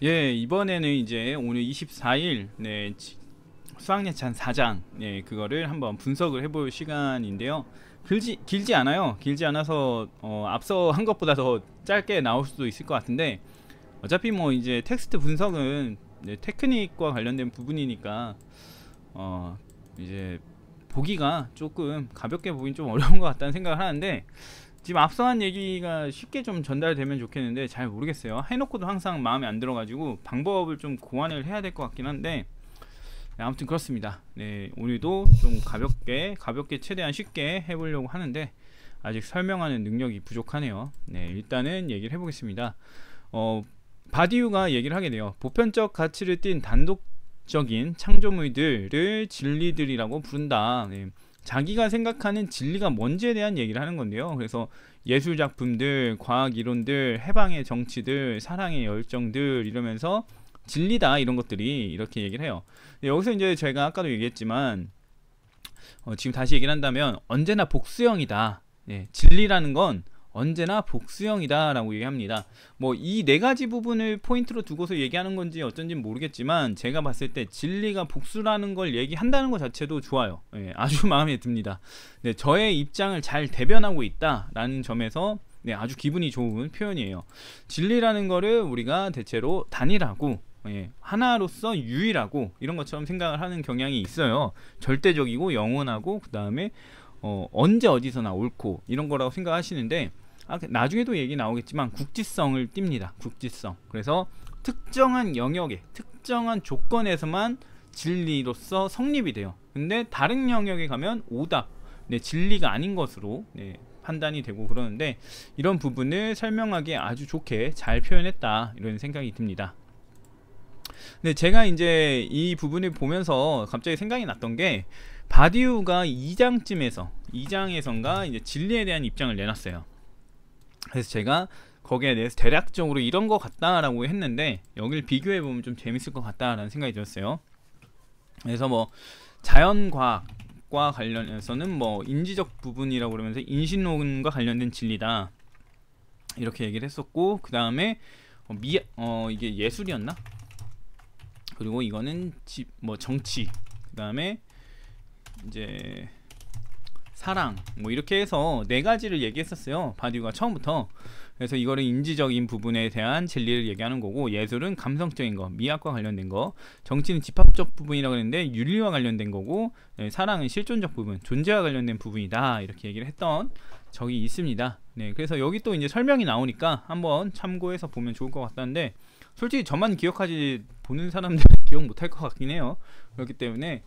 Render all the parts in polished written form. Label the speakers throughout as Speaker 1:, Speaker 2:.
Speaker 1: 예, 이번에는 이제 오늘 24일 수학예찬 4장 그거를 한번 분석을 해볼 시간인데요. 길지 않아요. 길지 않아서 앞서 한 것보다 더 짧게 나올 수도 있을 것 같은데, 어차피 뭐 이제 텍스트 분석은 테크닉과 관련된 부분이니까 어 이제 보기가 조금 가볍게 보긴 좀 어려운 것 같다는 생각을 하는데, 지금 앞서 한 얘기가 쉽게 좀 전달되면 좋겠는데 잘 모르겠어요. 해놓고도 항상 마음에 안 들어가지고 방법을 좀 고안을 해야 될 것 같긴 한데, 아무튼 그렇습니다. 네, 오늘도 좀 가볍게 최대한 쉽게 해보려고 하는데 아직 설명하는 능력이 부족하네요. 네, 일단은 얘기를 해보겠습니다. 어, 바디우가 얘기를 하게 돼요. 보편적 가치를 띤 단독적인 창조물들을 진리들이라고 부른다. 네, 자기가 생각하는 진리가 뭔지에 대한 얘기를 하는 건데요. 그래서 예술작품들, 과학이론들, 해방의 정치들, 사랑의 열정들 이러면서 진리다, 이런 것들이 이렇게 얘기를 해요. 여기서 이제 제가 아까도 얘기했지만 지금 다시 얘기를 한다면 언제나 복수형이다. 진리라는 건 언제나 복수형이다 라고 얘기합니다. 뭐 이 네 가지 부분을 포인트로 두고서 얘기하는 건지 어쩐지 모르겠지만, 제가 봤을 때 진리가 복수라는 걸 얘기한다는 것 자체도 좋아요. 아주 마음에 듭니다. 저의 입장을 잘 대변하고 있다 라는 점에서 아주 기분이 좋은 표현이에요. 진리라는 거를 우리가 대체로 단일하고 하나로서 유일하고 이런 것처럼 생각을 하는 경향이 있어요. 절대적이고 영원하고, 그 다음에 언제 어디서나 옳고 이런 거라고 생각하시는데, 나중에도 얘기 나오겠지만 국지성을 띱니다. 국지성. 그래서 특정한 영역에 특정한 조건에서만 진리로서 성립이 돼요. 근데 다른 영역에 가면 오답, 진리가 아닌 것으로 판단이 되고 그러는데, 이런 부분을 설명하기에 아주 좋게 잘 표현했다, 이런 생각이 듭니다. 근데 제가 이제 이 부분을 보면서 갑자기 생각이 났던 게, 바디우가 2장에선가 이제 진리에 대한 입장을 내놨어요. 그래서 제가 거기에 대해서 대략적으로 이런 것 같다라고 했는데, 여기를 비교해보면 좀 재밌을 것 같다라는 생각이 들었어요. 그래서 뭐 자연과학과 관련해서는 뭐 인지적 부분이라고 그러면서 인신론과 관련된 진리다, 이렇게 얘기를 했었고, 그 다음에 이게 예술이었나? 그리고 이거는 정치, 그 다음에 이제 사랑, 뭐 이렇게 해서 네 가지를 얘기했었어요, 바디우가 처음부터. 그래서 이거를 인지적인 부분에 대한 진리를 얘기하는 거고, 예술은 감성적인 거, 미학과 관련된 거, 정치는 집합적 부분이라고 했는데 윤리와 관련된 거고, 사랑은 실존적 부분, 존재와 관련된 부분이다, 이렇게 얘기를 했던 적이 있습니다. 그래서 여기 또 이제 설명이 나오니까 한번 참고해서 보면 좋을 것 같다는데, 솔직히 저만 기억하지 보는 사람들은 기억 못할 것 같긴 해요. 그렇기 때문에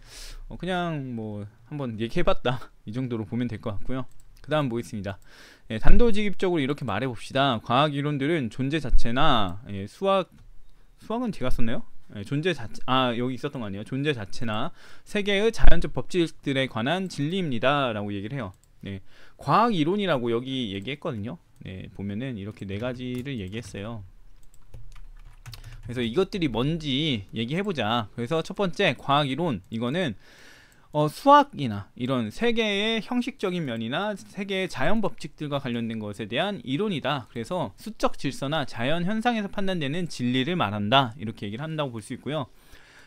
Speaker 1: 그냥 뭐 한번 얘기해봤다, 이 정도로 보면 될 것 같고요. 그 다음 보겠습니다. 단도직입적으로 이렇게 말해봅시다. 과학이론들은 존재 자체나 수학은 제가 썼나요? 존재 자체, 여기 있었던 거 아니에요? 존재 자체나 세계의 자연적 법칙들에 관한 진리입니다 라고 얘기를 해요. 과학이론이라고 여기 얘기했거든요. 보면은 이렇게 네 가지를 얘기했어요. 그래서 이것들이 뭔지 얘기해보자. 그래서 첫 번째, 과학이론, 이거는 수학이나 이런 세계의 형식적인 면이나 세계의 자연 법칙들과 관련된 것에 대한 이론이다. 그래서 수적 질서나 자연 현상에서 판단되는 진리를 말한다, 이렇게 얘기를 한다고 볼 수 있고요.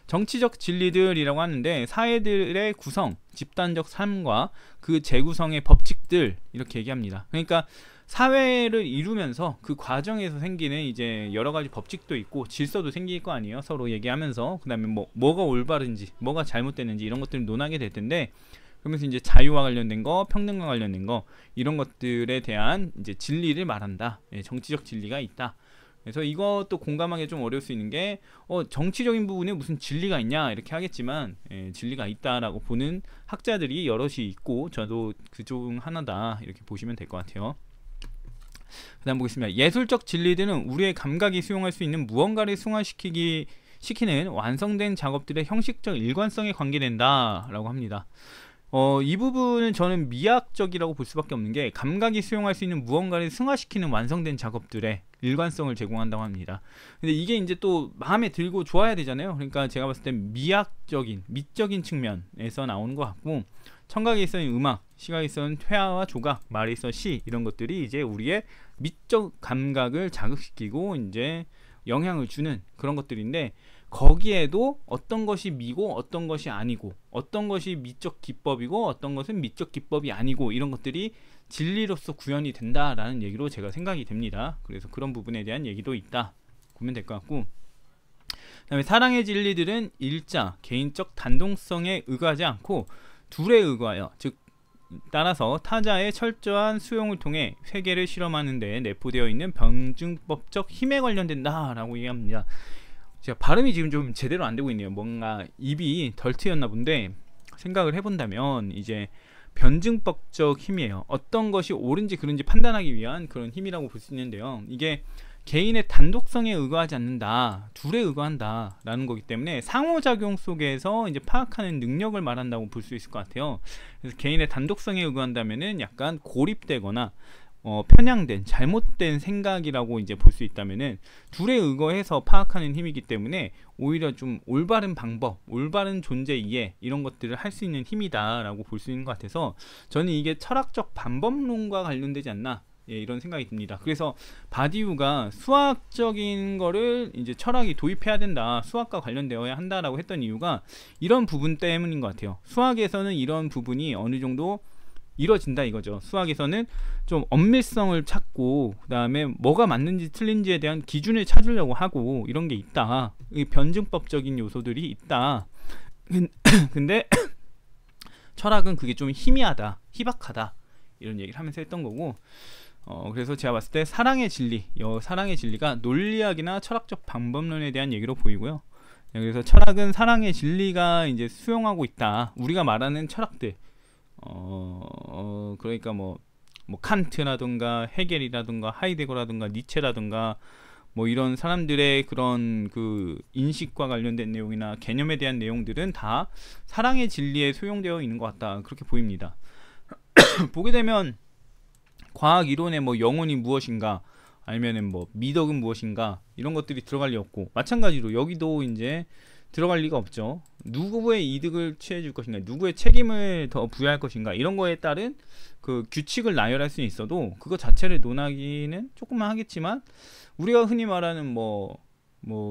Speaker 1: 정치적 진리들이라고 하는데, 사회들의 구성, 집단적 삶과 그 재구성의 법칙들, 이렇게 얘기합니다. 그러니까 사회를 이루면서 그 과정에서 생기는 이제 여러가지 법칙도 있고 질서도 생길 거 아니에요, 서로 얘기하면서. 그 다음에 뭐가 올바른지 뭐가 잘못됐는지 이런 것들을 논하게 될 텐데, 그러면서 이제 자유와 관련된 거, 평등과 관련된 거, 이런 것들에 대한 이제 진리를 말한다. 정치적 진리가 있다. 그래서 이것도 공감하기 좀 어려울 수 있는 게, 정치적인 부분에 무슨 진리가 있냐, 이렇게 하겠지만 진리가 있다라고 보는 학자들이 여럿이 있고, 저도 그중 하나다, 이렇게 보시면 될 것 같아요. 그 다음 보겠습니다. 예술적 진리들은 우리의 감각이 수용할 수 있는 무언가를 시키는 완성된 작업들의 형식적 일관성에 관계된다 라고 합니다. 이 부분은 저는 미학적이라고 볼 수밖에 없는 게, 감각이 수용할 수 있는 무언가를 승화시키는 완성된 작업들의 일관성을 제공한다고 합니다. 근데 이게 이제 또 마음에 들고 좋아야 되잖아요. 그러니까 제가 봤을 땐 미적인 측면에서 나오는 것 같고, 청각에 있어서는 음악, 시각에 있어서는 퇴화와 조각, 말에 있어 시, 이런 것들이 이제 우리의 미적 감각을 자극시키고 이제 영향을 주는 그런 것들인데, 거기에도 어떤 것이 미고 어떤 것이 아니고, 어떤 것이 미적 기법이고 어떤 것은 미적 기법이 아니고, 이런 것들이 진리로서 구현이 된다라는 얘기로 제가 생각이 됩니다. 그래서 그런 부분에 대한 얘기도 있다 보면 될 것 같고, 그 다음에 사랑의 진리들은 일자, 개인적 단독성에 의거하지 않고 둘에 의거하여, 즉 따라서 타자의 철저한 수용을 통해 세계를 실험하는 데 내포되어 있는 병증법적 힘에 관련된다 라고 얘기합니다. 제가 발음이 지금 좀 제대로 안 되고 있네요. 뭔가 입이 덜 트였나 본데, 생각을 해본다면 이제 변증법적 힘이에요. 어떤 것이 옳은지 그른지 판단하기 위한 그런 힘이라고 볼 수 있는데요. 이게 개인의 단독성에 의거하지 않는다, 둘에 의거한다 라는 거기 때문에 상호작용 속에서 이제 파악하는 능력을 말한다고 볼 수 있을 것 같아요. 그래서 개인의 단독성에 의거한다면은 약간 고립되거나 편향된 잘못된 생각이라고 이제 볼 수 있다면은, 둘에 의거해서 파악하는 힘이기 때문에 오히려 좀 올바른 방법, 올바른 존재 이해, 이런 것들을 할 수 있는 힘이다 라고 볼 수 있는 것 같아서, 저는 이게 철학적 반법론과 관련되지 않나, 예, 이런 생각이 듭니다. 그래서 바디우가 수학적인 거를 이제 철학이 도입해야 된다, 수학과 관련되어야 한다라고 했던 이유가 이런 부분 때문인 것 같아요. 수학에서는 이런 부분이 어느 정도 이뤄진다 이거죠. 수학에서는 좀 엄밀성을 찾고, 그 다음에 뭐가 맞는지 틀린지에 대한 기준을 찾으려고 하고, 이런 게 있다, 변증법적인 요소들이 있다. 근데 철학은 그게 좀 희미하다, 희박하다, 이런 얘기를 하면서 했던 거고, 그래서 제가 봤을 때 사랑의 진리, 사랑의 진리가 논리학이나 철학적 방법론에 대한 얘기로 보이고요. 그래서 철학은 사랑의 진리가 이제 수용하고 있다, 우리가 말하는 철학들, 그러니까 뭐 칸트라든가 헤겔이라든가 하이데거라든가 니체라든가 뭐 이런 사람들의 그런 그 인식과 관련된 내용이나 개념에 대한 내용들은 다 사랑의 진리에 수용되어 있는 것 같다, 그렇게 보입니다. 보게 되면 과학 이론에 뭐 영혼이 무엇인가, 아니면은 뭐 미덕은 무엇인가, 이런 것들이 들어갈 리 없고, 마찬가지로 여기도 이제 들어갈 리가 없죠. 누구의 이득을 취해줄 것인가, 누구의 책임을 더 부여할 것인가, 이런 거에 따른 그 규칙을 나열할 수는 있어도 그거 자체를 논하기는 조금만 하겠지만, 우리가 흔히 말하는 뭐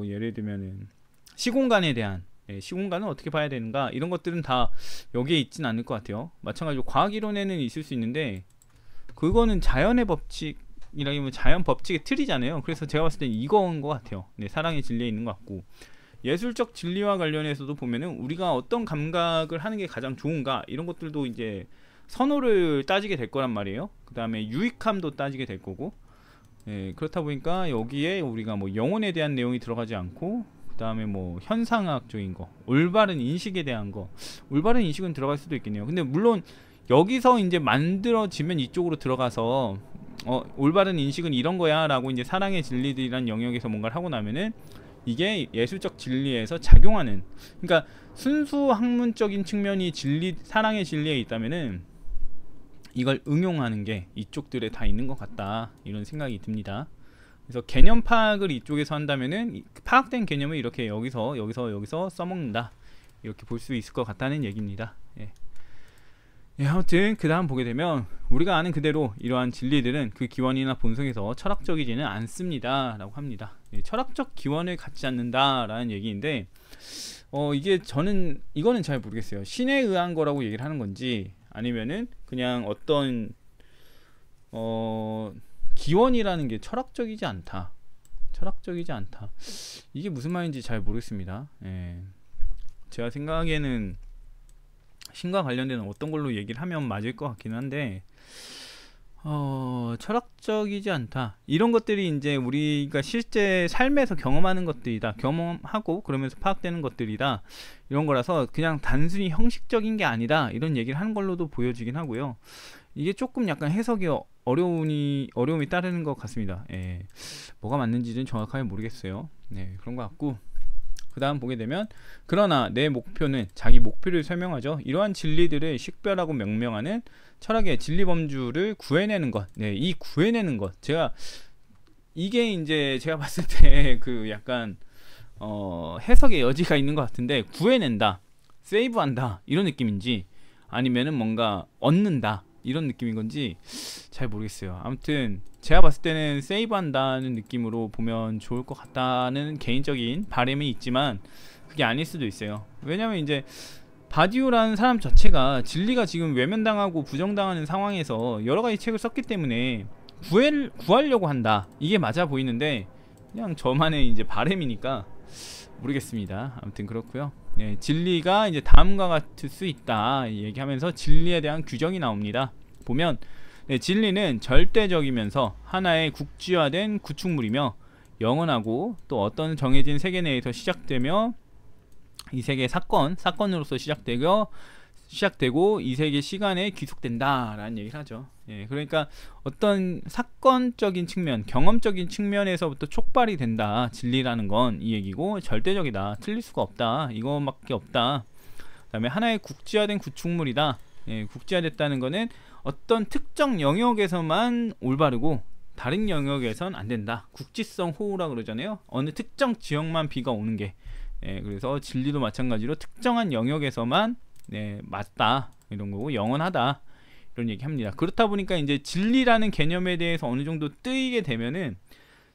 Speaker 1: 예를 들면은 시공간에 대한, 시공간은 어떻게 봐야 되는가, 이런 것들은 다 여기에 있진 않을 것 같아요. 마찬가지로 과학 이론에는 있을 수 있는데, 그거는 자연의 법칙이라기보다 자연 법칙의 틀이잖아요. 그래서 제가 봤을 때 이거인 것 같아요. 네, 사랑의 진리에 있는 것 같고, 예술적 진리와 관련해서도 보면은 우리가 어떤 감각을 하는 게 가장 좋은가, 이런 것들도 이제 선호를 따지게 될 거란 말이에요. 그 다음에 유익함도 따지게 될 거고, 예, 그렇다 보니까 여기에 우리가 뭐 영혼에 대한 내용이 들어가지 않고, 그 다음에 뭐 현상학적인 거, 올바른 인식에 대한 거, 올바른 인식은 들어갈 수도 있겠네요. 근데 물론 여기서 이제 만들어지면 이쪽으로 들어가서 올바른 인식은 이런 거야 라고 이제 사랑의 진리들이란 영역에서 뭔가를 하고 나면은 이게 예술적 진리에서 작용하는, 그러니까 순수 학문적인 측면이 사랑의 진리에 있다면은 이걸 응용하는 게 이쪽들에 다 있는 것 같다, 이런 생각이 듭니다. 그래서 개념 파악을 이쪽에서 한다면은 파악된 개념을 이렇게 여기서 써먹는다, 이렇게 볼 수 있을 것 같다는 얘기입니다. 예, 아무튼 그 다음 보게 되면 우리가 아는 그대로 이러한 진리들은 그 기원이나 본성에서 철학적이지는 않습니다 라고 합니다. 예, 철학적 기원을 갖지 않는다 라는 얘기인데, 이게 저는 이거는 잘 모르겠어요. 신에 의한 거라고 얘기를 하는 건지, 아니면은 그냥 어떤 기원이라는 게 철학적이지 않다, 이게 무슨 말인지 잘 모르겠습니다. 예, 제가 생각하기에는 신과 관련된 어떤 걸로 얘기를 하면 맞을 것 같긴 한데, 철학적이지 않다, 이런 것들이 이제 우리가 실제 삶에서 경험하는 것들이다, 경험하고 그러면서 파악되는 것들이다, 이런 거라서 그냥 단순히 형식적인 게 아니다, 이런 얘기를 하는 걸로도 보여지긴 하고요. 이게 조금 약간 해석이 어려움이 따르는 것 같습니다. 예, 뭐가 맞는지는 정확하게 모르겠어요. 네, 그런 것 같고, 그 다음 보게 되면, 그러나 내 목표는, 자기 목표를 설명하죠. 이러한 진리들을 식별하고 명명하는 철학의 진리 범주를 구해내는 것. 네, 이 구해내는 것, 이게 이제 제가 봤을 때 그 약간 해석의 여지가 있는 것 같은데, 구해낸다, 세이브한다, 이런 느낌인지, 아니면은 뭔가 얻는다, 이런 느낌인 건지 잘 모르겠어요. 아무튼 제가 봤을 때는 세이브 한다는 느낌으로 보면 좋을 것 같다는 개인적인 바람이 있지만 그게 아닐 수도 있어요. 왜냐면 이제 바디오라는 사람 자체가 진리가 지금 외면당하고 부정당하는 상황에서 여러가지 책을 썼기 때문에 구하려고 한다, 이게 맞아 보이는데 그냥 저만의 이제 바람이니까 모르겠습니다. 아무튼 그렇고요. 네, 진리가 이제 다음과 같을 수 있다 얘기하면서 진리에 대한 규정이 나옵니다. 보면 네, 진리는 절대적이면서 하나의 국지화된 구축물이며 영원하고 또 어떤 정해진 세계 내에서 시작되며 이 세계 사건으로서 시작되고 이 세계 시간에 귀속된다 라는 얘기를 하죠. 예, 그러니까 어떤 사건적인 측면, 경험적인 측면에서부터 촉발이 된다, 진리라는 건 이 얘기고, 절대적이다, 틀릴 수가 없다, 이거밖에 없다. 그 다음에 하나의 국지화된 구축물이다. 예, 국지화됐다는 거는 어떤 특정 영역에서만 올바르고 다른 영역에선 안 된다. 국지성 호우라 그러잖아요. 어느 특정 지역만 비가 오는 게. 예, 그래서 진리도 마찬가지로 특정한 영역에서만 네, 맞다 이런 거고, 영원하다 이런 얘기 합니다. 그렇다 보니까 이제 진리라는 개념에 대해서 어느 정도 뜨이게 되면은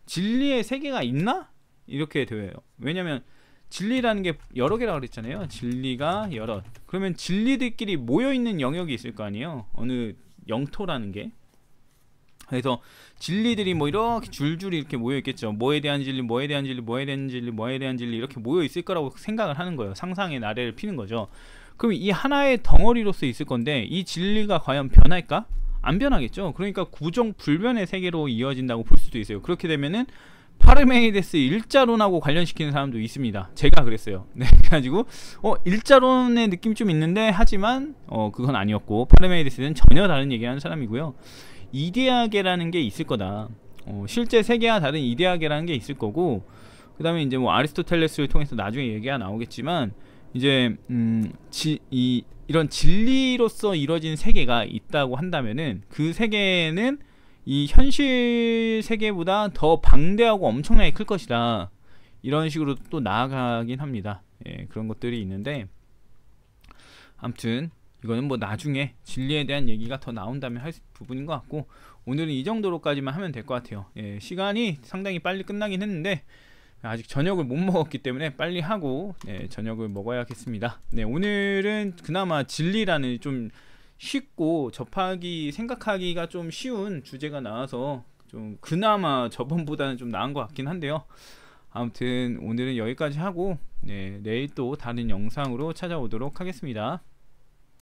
Speaker 1: 진리의 세계가 있나? 이렇게 돼요. 왜냐면 진리라는 게 여러 개라고 그랬잖아요. 진리가 여럿. 그러면 진리들끼리 모여있는 영역이 있을 거 아니에요. 어느 영토라는 게. 그래서 진리들이 뭐 이렇게 줄줄이 이렇게 모여 있겠죠. 뭐에 대한 진리, 뭐에 대한 진리, 뭐에 대한 진리, 뭐에 대한 진리, 이렇게 모여 있을 거라고 생각을 하는 거예요. 상상의 나래를 피는 거죠. 그럼 이 하나의 덩어리로서 있을 건데 이 진리가 과연 변할까? 안 변하겠죠. 그러니까 구종 불변의 세계로 이어진다고 볼 수도 있어요. 그렇게 되면은 파르메이데스 일자론하고 관련시키는 사람도 있습니다. 제가 그랬어요. 네, 그래가지고 일자론의 느낌 좀 있는데 하지만 그건 아니었고, 파르메이데스는 전혀 다른 얘기하는 사람이고요. 이데아계라는 게 있을 거다. 실제 세계와 다른 이데아계라는 게 있을 거고, 그 다음에 이제 뭐 아리스토텔레스를 통해서 나중에 얘기가 나오겠지만 이제 이런 진리로서 이루어진 세계가 있다고 한다면은 그 세계는 이 현실 세계보다 더 방대하고 엄청나게 클 것이다, 이런 식으로 또 나아가긴 합니다. 예, 그런 것들이 있는데, 아무튼 이거는 뭐 나중에 진리에 대한 얘기가 더 나온다면 할 부분인 것 같고, 오늘은 이 정도로까지만 하면 될 것 같아요. 예, 시간이 상당히 빨리 끝나긴 했는데 아직 저녁을 못 먹었기 때문에 빨리 하고 저녁을 먹어야겠습니다. 네, 오늘은 그나마 진리라는 좀 쉽고 생각하기가 좀 쉬운 주제가 나와서 좀 그나마 저번보다는 좀 나은 것 같긴 한데요. 아무튼 오늘은 여기까지 하고 내일 또 다른 영상으로 찾아오도록 하겠습니다.